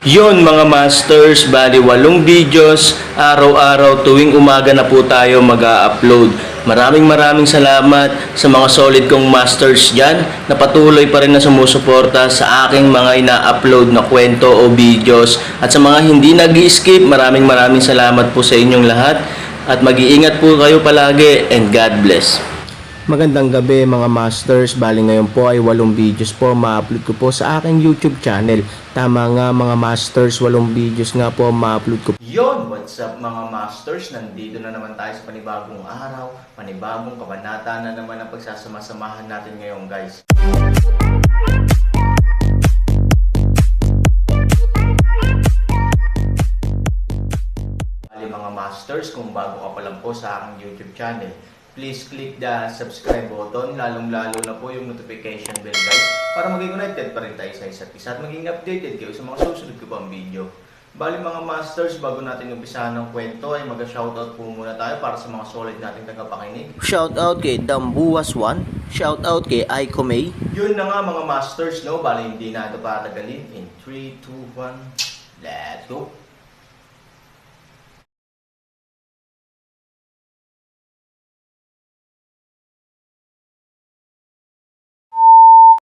Yon mga masters, bali 8 videos, araw-araw tuwing umaga na po tayo mag-a-upload. Maraming salamat sa mga solid kong masters dyan na patuloy pa rin na sumusuporta sa aking mga ina-upload na kwento o videos. At sa mga hindi nag-skip, maraming salamat po sa inyong lahat. At mag-iingat po kayo palagi and God bless. Magandang gabi mga masters, bali ngayon po ay 8 videos po ma-upload ko po sa aking YouTube channel. Tama nga mga masters, 8 videos nga po ma-upload ko. Yon, what's up mga masters? Nandito na naman tayo sa panibagong araw, panibagong kabanata na naman ang pagsasama-samahan natin ngayon guys. Bali mga masters, kung bago ka pa lang po sa aking YouTube channel, please click the subscribe button, lalong-lalo na po yung notification bell guys, para maging connected pa rin tayo sa isa't isa at maging updated kayo sa mga susunod ko pang video. Bali mga masters, bago natin umpisahan ng kwento ay mag-shoutout po muna tayo para sa mga solid nating tagapakinig. Shoutout kay Dambuas1, shoutout kay Aiko May. Yun na nga mga masters, no? Bali hindi na ito patagalin. In 3, 2, 1, let's go!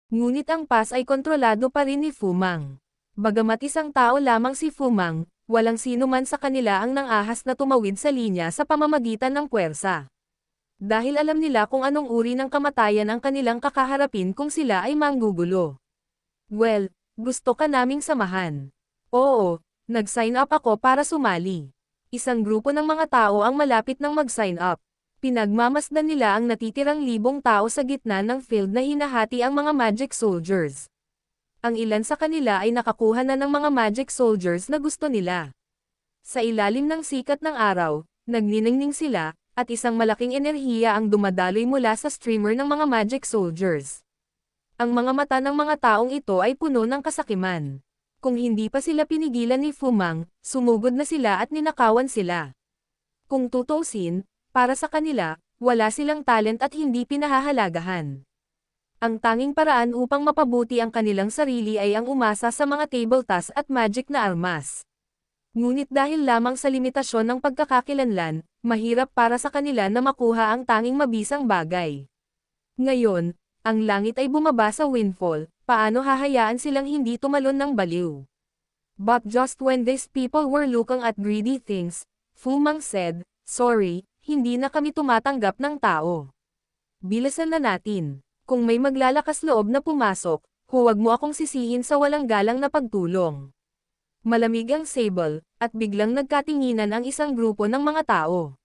Ngunit ang PAS ay kontrolado pa rin ni Fumang. Bagamat isang tao lamang si Fumang, walang sino man sa kanila ang nang-ahas na tumawid sa linya sa pamamagitan ng puwersa. Dahil alam nila kung anong uri ng kamatayan ang kanilang kakaharapin kung sila ay manggugulo. Well, gusto ka naming samahan. Oo, nag-sign up ako para sumali. Isang grupo ng mga tao ang malapit ng mag-sign up. Pinagmamasdan nila ang natitirang libong tao sa gitna ng field na hinahati ang mga magic soldiers. Ang ilan sa kanila ay nakakuha na ng mga magic soldiers na gusto nila. Sa ilalim ng sikat ng araw, nagniningning sila, at isang malaking enerhiya ang dumadaloy mula sa streamer ng mga magic soldiers. Ang mga mata ng mga taong ito ay puno ng kasakiman. Kung hindi pa sila pinigilan ni Fumang, sumugod na sila at ninakawan sila. Kung tutusin, para sa kanila, wala silang talent at hindi pinahahalagahan. Ang tanging paraan upang mapabuti ang kanilang sarili ay ang umasa sa mga table tasks at magic na armas. Ngunit dahil lamang sa limitasyon ng pagkakakilanlan, mahirap para sa kanila na makuha ang tanging mabisang bagay. Ngayon, ang langit ay bumaba sa windfall, paano hahayaan silang hindi tumalon ng baliw? But just when these people were looking at greedy things, Fumang said, "Sorry, hindi na kami tumatanggap ng tao. Bilisan na natin. Kung may maglalakas loob na pumasok, huwag mo akong sisihin sa walang galang na pagtulong." Malamig ang sable, at biglang nagkatinginan ang isang grupo ng mga tao.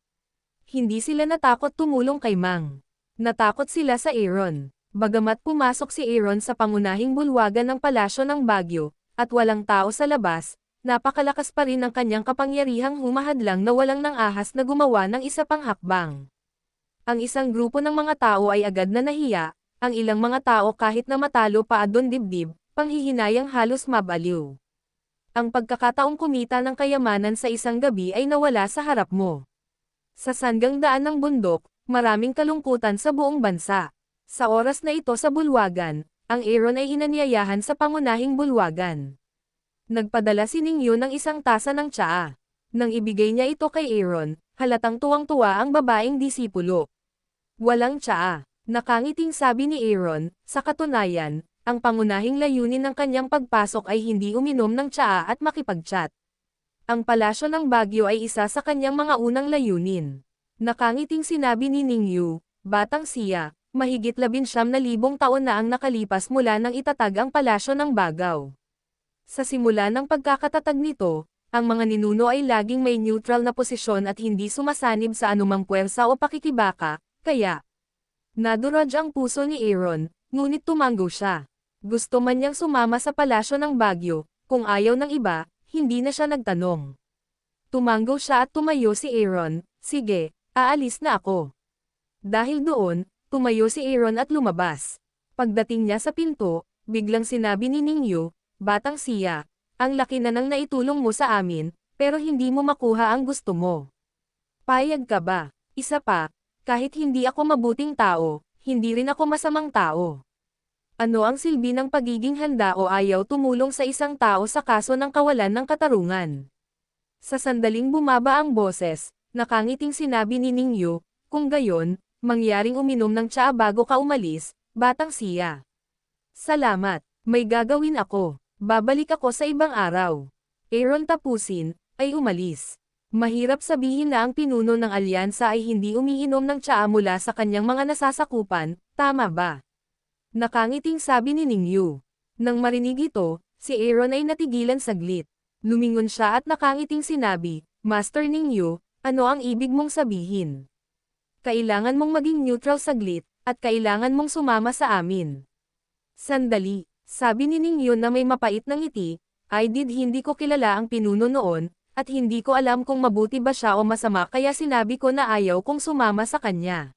Hindi sila natakot tumulong kay Mang. Natakot sila sa Aaron. Bagamat pumasok si Aaron sa pangunahing bulwagan ng palasyo ng Baguio, at walang tao sa labas, napakalakas pa rin ng kanyang kapangyarihang humahadlang na walang nang-ahas na gumawa ng isa pang hakbang. Ang isang grupo ng mga tao ay agad na nahiya, ang ilang mga tao kahit na matalo pa adon dibdib, panghihinayang halos mabaliw. Ang pagkakataong kumita ng kayamanan sa isang gabi ay nawala sa harap mo. Sa sanggang daan ng bundok, maraming kalungkutan sa buong bansa. Sa oras na ito sa bulwagan, ang Aaron ay inanyayahan sa pangunahing bulwagan. Nagpadala si Ningyo ng isang tasa ng tsaa. Nang ibigay niya ito kay Aaron, halatang tuwang-tuwa ang babaeng disipulo. Walang tsaa. Nakangiting sabi ni Aaron, sa katunayan, ang pangunahing layunin ng kanyang pagpasok ay hindi uminom ng tsaa at makipag-chat. Ang palasyo ng Baguio ay isa sa kanyang mga unang layunin. Nakangiting sinabi ni Ningyo, batang siya, mahigit 19,000 taon na ang nakalipas mula nang itatag ang palasyo ng Bagaw. Sa simula ng pagkakatatag nito, ang mga ninuno ay laging may neutral na posisyon at hindi sumasanib sa anumang puwersa o pakikibaka, kaya nadurog ang puso ni Aaron, ngunit tumango siya. Gusto man niyang sumama sa palasyo ng Baguio, kung ayaw ng iba, hindi na siya nagtanong. Tumango siya at tumayo si Aaron, sige, aalis na ako. Dahil doon, tumayo si Aaron at lumabas. Pagdating niya sa pinto, biglang sinabi ni Ningyo, batang siya, ang laki na nang naitulong mo sa amin, pero hindi mo makuha ang gusto mo. Payag ka ba? Isa pa, kahit hindi ako mabuting tao, hindi rin ako masamang tao. Ano ang silbi ng pagiging handa o ayaw tumulong sa isang tao sa kaso ng kawalan ng katarungan? Sa sandaling bumaba ang boses, nakangiting sinabi ni Ningyo, kung gayon, mangyaring uminom ng tsaa bago ka umalis, batang siya. Salamat, may gagawin ako. Babalik ako sa ibang araw. Aaron tapusin, ay umalis. Mahirap sabihin na ang pinuno ng alyansa ay hindi umiinom ng tsaa mula sa kanyang mga nasasakupan, tama ba? Nakangiting sabi ni Ningyu. Nang marinig ito, si Aaron ay natigilan saglit. Lumingon siya at nakangiting sinabi, Master Ningyu, ano ang ibig mong sabihin? Kailangan mong maging neutral saglit, at kailangan mong sumama sa amin. Sandali, sabi ni Ningyu na may mapait na ngiti, hindi ko kilala ang pinuno noon, at hindi ko alam kung mabuti ba siya o masama kaya sinabi ko na ayaw kong sumama sa kanya.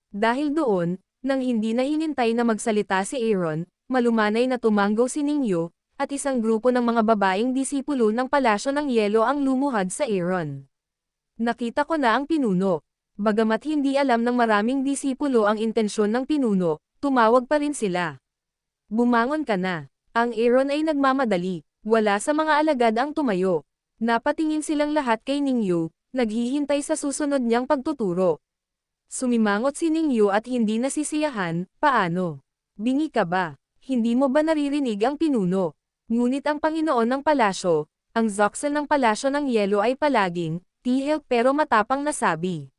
Dahil doon, nang hindi na hinintay na magsalita si Aaron, malumanay na tumanggo si Ningyu, at isang grupo ng mga babaeng disipulo ng Palasyo ng Yelo ang lumuhad sa Aaron. Nakita ko na ang pinuno. Bagamat hindi alam ng maraming disipulo ang intensyon ng pinuno, tumawag pa rin sila. Bumangon ka na. Ang Aaron ay nagmamadali, wala sa mga alagad ang tumayo. Napatingin silang lahat kay Ningyu, naghihintay sa susunod niyang pagtuturo. Sumimangot si Ningyu at hindi nasisiyahan, paano? Bingi ka ba? Hindi mo ba naririnig ang pinuno? Ngunit ang Panginoon ng Palasyo, ang Zoxel ng Palasyo ng Yelo ay palaging, tihil pero matapang na sabi.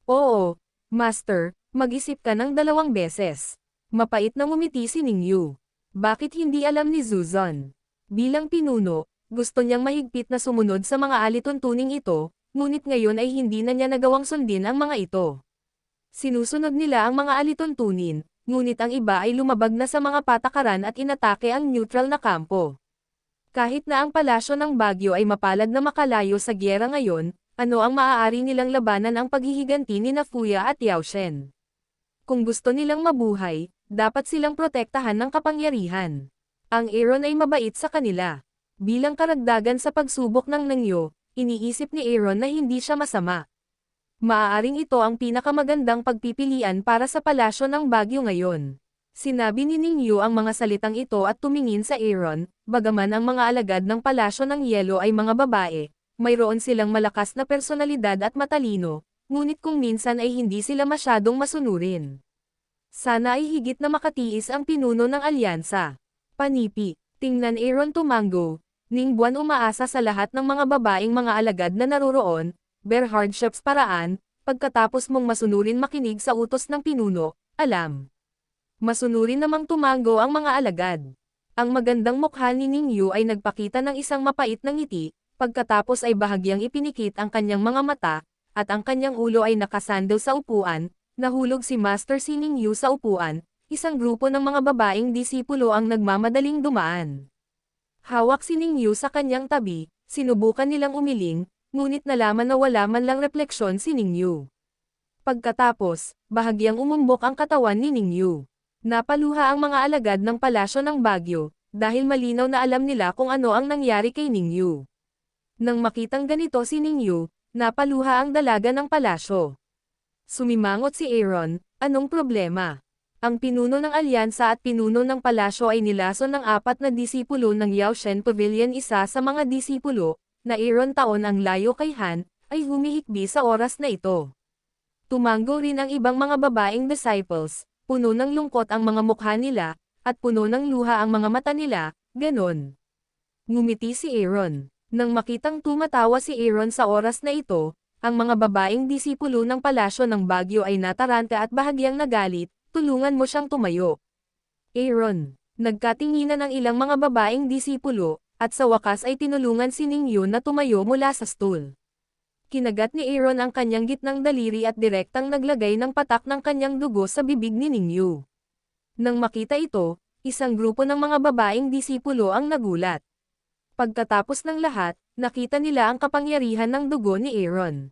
Oo, Master, mag-isip ka ng 2 beses. Mapait na ngumiti si Ningyu. Bakit hindi alam ni Zuzon? Bilang pinuno, gusto niyang mahigpit na sumunod sa mga alituntuning ito, ngunit ngayon ay hindi na niya nagawang sundin ang mga ito. Sinusunod nila ang mga alituntunin, ngunit ang iba ay lumabag na sa mga patakaran at inatake ang neutral na kampo. Kahit na ang palasyo ng Baguio ay mapalad na makalayo sa gyera ngayon, ano ang maaari nilang labanan ang paghihiganti ni Fuya at Yao Shen? Kung gusto nilang mabuhay, dapat silang protektahan ng kapangyarihan. Ang Aaron ay mabait sa kanila. Bilang karagdagan sa pagsubok ng Ningyu, iniisip ni Aaron na hindi siya masama. Maaaring ito ang pinakamagandang pagpipilian para sa palasyo ng Baguio ngayon. Sinabi ni Ningyu ang mga salitang ito at tumingin sa Aaron, bagaman ang mga alagad ng palasyo ng Yelo ay mga babae, mayroon silang malakas na personalidad at matalino, ngunit kung minsan ay hindi sila masyadong masunurin. Sana ay higit na makatiis ang pinuno ng alyansa. Panipi, tingnan Aaron tumango, ning buwan umaasa sa lahat ng mga babaeng mga alagad na naroroon, bear hardships paraan, pagkatapos mong masunurin makinig sa utos ng pinuno, alam. Masunurin namang tumango ang mga alagad. Ang magandang mukha ni Ningyu ay nagpakita ng isang mapait na ngiti, pagkatapos ay bahagyang ipinikit ang kanyang mga mata, at ang kanyang ulo ay nakasandal sa upuan, nahulog si Master si Ningyu sa upuan, isang grupo ng mga babaeng disipulo ang nagmamadaling dumaan. Hawak si Ningyu sa kanyang tabi, sinubukan nilang umiling, ngunit nalaman na wala man lang refleksyon si Ningyu. Pagkatapos, bahagyang umumbok ang katawan ni Ningyu. Napaluha ang mga alagad ng palasyo ng Baguio, dahil malinaw na alam nila kung ano ang nangyari kay Ningyu. Nang makitang ganito si Ningyu, napaluha ang dalaga ng palasyo. Sumimangot si Aaron, anong problema? Ang pinuno ng alyansa at pinuno ng palasyo ay nilason ng 4 na disipulo ng Yao Shen Pavilion. Isa sa mga disipulo, na Aaron taon ang layo kay Han, ay humihikbi sa oras na ito. Tumango rin ang ibang mga babaeng disciples, puno ng lungkot ang mga mukha nila, at puno ng luha ang mga mata nila, ganon. Ngumiti si Aaron. Nang makitang tumatawa si Aaron sa oras na ito, ang mga babaeng disipulo ng palasyo ng Baguio ay nataranta at bahagyang nagalit, tulungan mo siyang tumayo. Aaron, nagkatinginan ang ilang mga babaeng disipulo, at sa wakas ay tinulungan si Ningyu na tumayo mula sa stool. Kinagat ni Aaron ang kanyang gitnang daliri at direktang naglagay ng patak ng kanyang dugo sa bibig ni Ningyu. Nang makita ito, isang grupo ng mga babaeng disipulo ang nagulat. Pagkatapos ng lahat, nakita nila ang kapangyarihan ng dugo ni Aaron.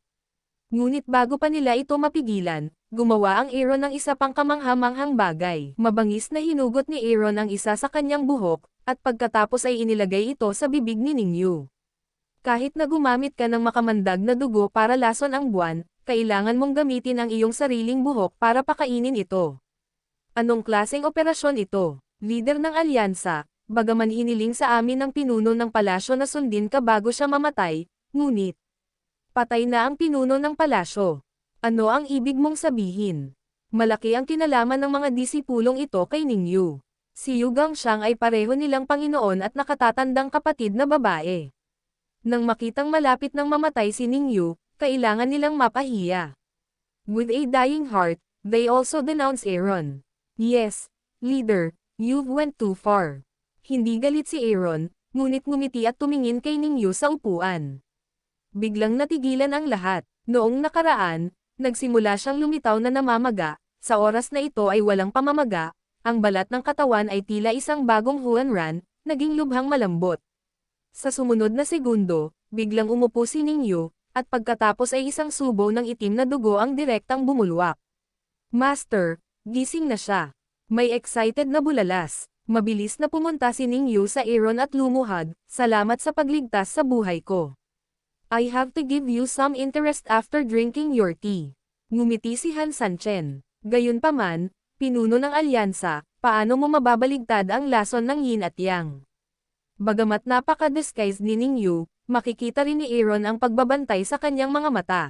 Ngunit bago pa nila ito mapigilan, gumawa ang Aaron ng isa pang kamangha-manghang bagay. Mabangis na hinugot ni Aaron ang isa sa kanyang buhok, at pagkatapos ay inilagay ito sa bibig ni Ningyu. Kahit na gumamit ka ng makamandag na dugo para lason ang buwan, kailangan mong gamitin ang iyong sariling buhok para pakainin ito. Anong klaseng operasyon ito? Leader ng alyansa, bagaman hiniling sa amin ng pinuno ng palasyo na sundin ka bago siya mamatay, ngunit patay na ang pinuno ng palasyo. Ano ang ibig mong sabihin? Malaki ang kinalaman ng mga disipulong ito kay Ningyu. Si Yu Gangxiang ay pareho nilang Panginoon at nakatatandang kapatid na babae. Nang makitang malapit ng mamatay si Ningyu, kailangan nilang mapahiya. With a dying heart, they also denounce Aaron. Yes, leader, you've went too far. Hindi galit si Aaron, ngunit ngumiti at tumingin kay Ningyu sa upuan. Biglang natigilan ang lahat. Noong nakaraan, nagsimula siyang lumitaw na namamaga, sa oras na ito ay walang pamamaga, ang balat ng katawan ay tila isang bagong Huanran, naging lubhang malambot. Sa sumunod na segundo, biglang umupo si Ningyu, at pagkatapos ay isang subo ng itim na dugo ang direktang bumulwak. Master, gising na siya. May excited na bulalas. Mabilis na pumunta si Ningyu sa Aaron at lumuhad, salamat sa pagligtas sa buhay ko. I have to give you some interest after drinking your tea. Ngumiti si Han Sanchen. Gayunpaman, pinuno ng alyansa, paano mo mababaligtad ang lason ng yin at yang? Bagamat napaka-disguised ni Ningyu, makikita rin ni Aaron ang pagbabantay sa kanyang mga mata.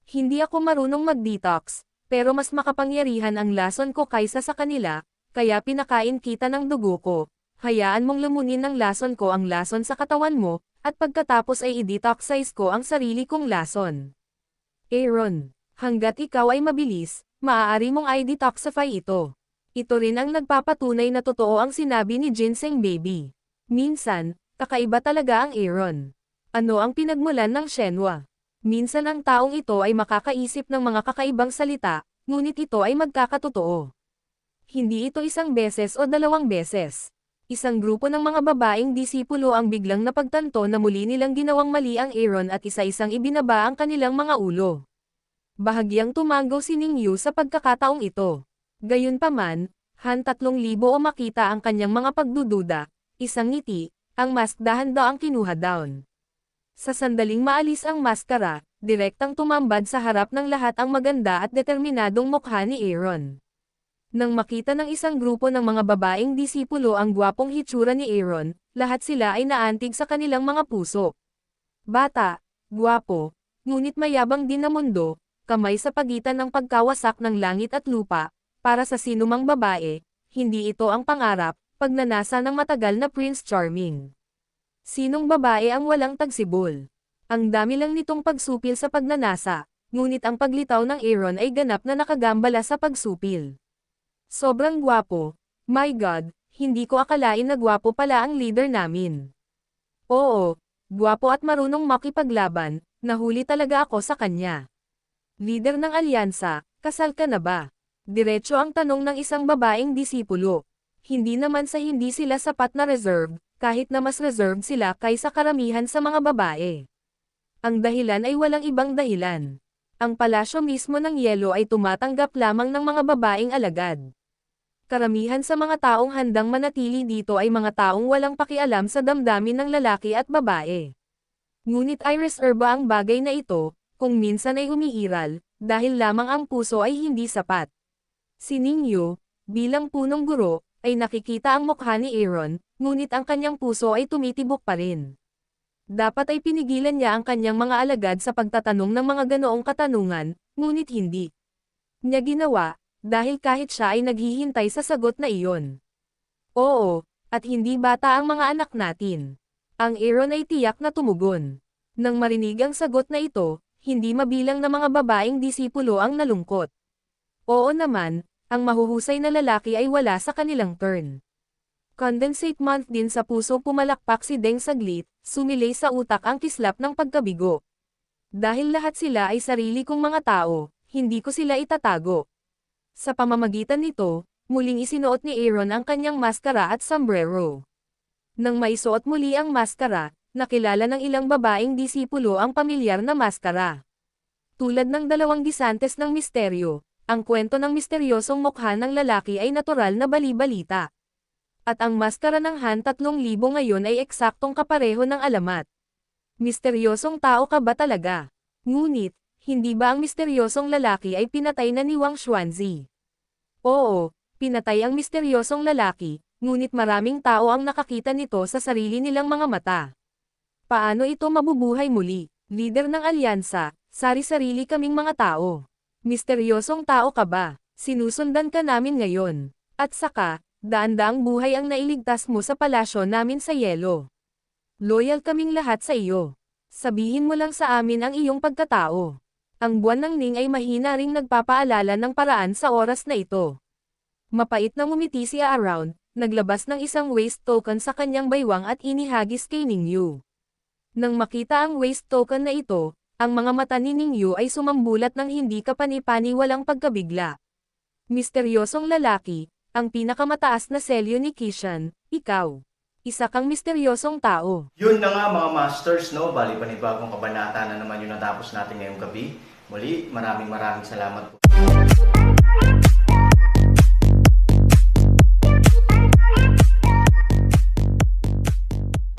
Hindi ako marunong mag-detox, pero mas makapangyarihan ang lason ko kaysa sa kanila, kaya pinakain kita ng dugo ko. Hayaan mong lumunin ng lason ko ang lason sa katawan mo, at pagkatapos ay i-detoxize ko ang sarili kong lason. Aaron, hanggat ikaw ay mabilis, maaari mong i-detoxify ito. Ito rin ang nagpapatunay na totoo ang sinabi ni Ginseng Baby. Minsan, kakaiba talaga ang Aaron. Ano ang pinagmulan ng Shenhua? Minsan ang taong ito ay makakaisip ng mga kakaibang salita, ngunit ito ay magkakatotoo. Hindi ito isang beses o dalawang beses. Isang grupo ng mga babaeng disipulo ang biglang napagtanto na muli nilang ginawang mali ang Aaron at isa-isang ibinaba ang kanilang mga ulo. Bahagyang tumanggaw si Ningyu sa pagkakataong ito. Gayunpaman, Han 3,000 o makita ang kanyang mga pagdududa, isang ngiti, ang mask dahan-daang kinuha down. Sa sandaling maalis ang maskara, direktang tumambad sa harap ng lahat ang maganda at determinadong mukha ni Aaron. Nang makita ng isang grupo ng mga babaeng disipulo ang gwapong hitsura ni Aaron, lahat sila ay naantig sa kanilang mga puso. Bata, gwapo, ngunit mayabang din na mundo, kamay sa pagitan ng pagkawasak ng langit at lupa, para sa sinumang babae, hindi ito ang pangarap, pagnanasa ng matagal na Prince Charming. Sinong babae ang walang tagsibol? Ang dami lang nitong pagsupil sa pagnanasa, ngunit ang paglitaw ng Aaron ay ganap na nakagambala sa pagsupil. Sobrang gwapo, my God, hindi ko akalain na gwapo pala ang leader namin. Oo, gwapo at marunong makipaglaban, nahuli talaga ako sa kanya. Leader ng alyansa, kasal ka na ba? Diretso ang tanong ng isang babaeng disipulo. Hindi naman sa hindi sila sapat na reserved, kahit na mas reserved sila kaysa karamihan sa mga babae. Ang dahilan ay walang ibang dahilan. Ang palasyo mismo ng yelo ay tumatanggap lamang ng mga babaeng alagad. Karamihan sa mga taong handang manatili dito ay mga taong walang pakialam sa damdamin ng lalaki at babae. Ngunit ay reserba ang bagay na ito, kung minsan ay umiiral, dahil lamang ang puso ay hindi sapat. Si Ningyu, bilang punong guro, ay nakikita ang mukha ni Aaron, ngunit ang kanyang puso ay tumitibok pa rin. Dapat ay pinigilan niya ang kanyang mga alagad sa pagtatanong ng mga ganoong katanungan, ngunit hindi niya ginawa, dahil kahit siya ay naghihintay sa sagot na iyon. Oo, at hindi bata ang mga anak natin. Ang Aaron ay tiyak na tumugon. Nang marinig ang sagot na ito, hindi mabilang na mga babaeng disipulo ang nalungkot. Oo naman, ang mahuhusay na lalaki ay wala sa kanilang turn. Condensate month din sa puso pumalakpak si Deng saglit, sumilay sa utak ang kislap ng pagkabigo. Dahil lahat sila ay sarili kong mga tao, hindi ko sila itatago. Sa pamamagitan nito, muling isinuot ni Aaron ang kanyang maskara at sombrero. Nang maisuot muli ang maskara, nakilala ng ilang babaeng disipulo ang pamilyar na maskara. Tulad ng dalawang gisantes ng misteryo, ang kwento ng misteryosong mukha ng lalaki ay natural na bali-balita. At ang maskara ng Han 3,000 ngayon ay eksaktong kapareho ng alamat. Misteryosong tao ka ba talaga? Ngunit, hindi ba ang misteryosong lalaki ay pinatay na ni Wang Xuanzi? Oo, Pinatay ang misteryosong lalaki, ngunit maraming tao ang nakakita nito sa sarili nilang mga mata. Paano ito mabubuhay muli? Leader ng alyansa, sari-sarili kaming mga tao. Misteryosong tao ka ba? Sinusundan ka namin ngayon. At saka, daan-daang buhay ang nailigtas mo sa palasyo namin sa yelo. Loyal kaming lahat sa iyo. Sabihin mo lang sa amin ang iyong pagkatao. Ang buwan ng Ning ay mahina ring nagpapaalala ng paraan sa oras na ito. Mapait na ngumiti si Around, naglabas ng isang waste token sa kanyang baywang at inihagis kay Ningyu. Nang makita ang waste token na ito, ang mga mata ni Ningyu ay sumambulat ng hindi kapani-paniwalang pagkabigla. Misteryosong lalaki, ang pinakamataas na selyo ni Kishan, ikaw. Isa kang misteryosong tao. Yun na nga mga masters, no? Bali panibagong kabanata na naman yung natapos natin ngayong gabi. Muli, maraming salamat po.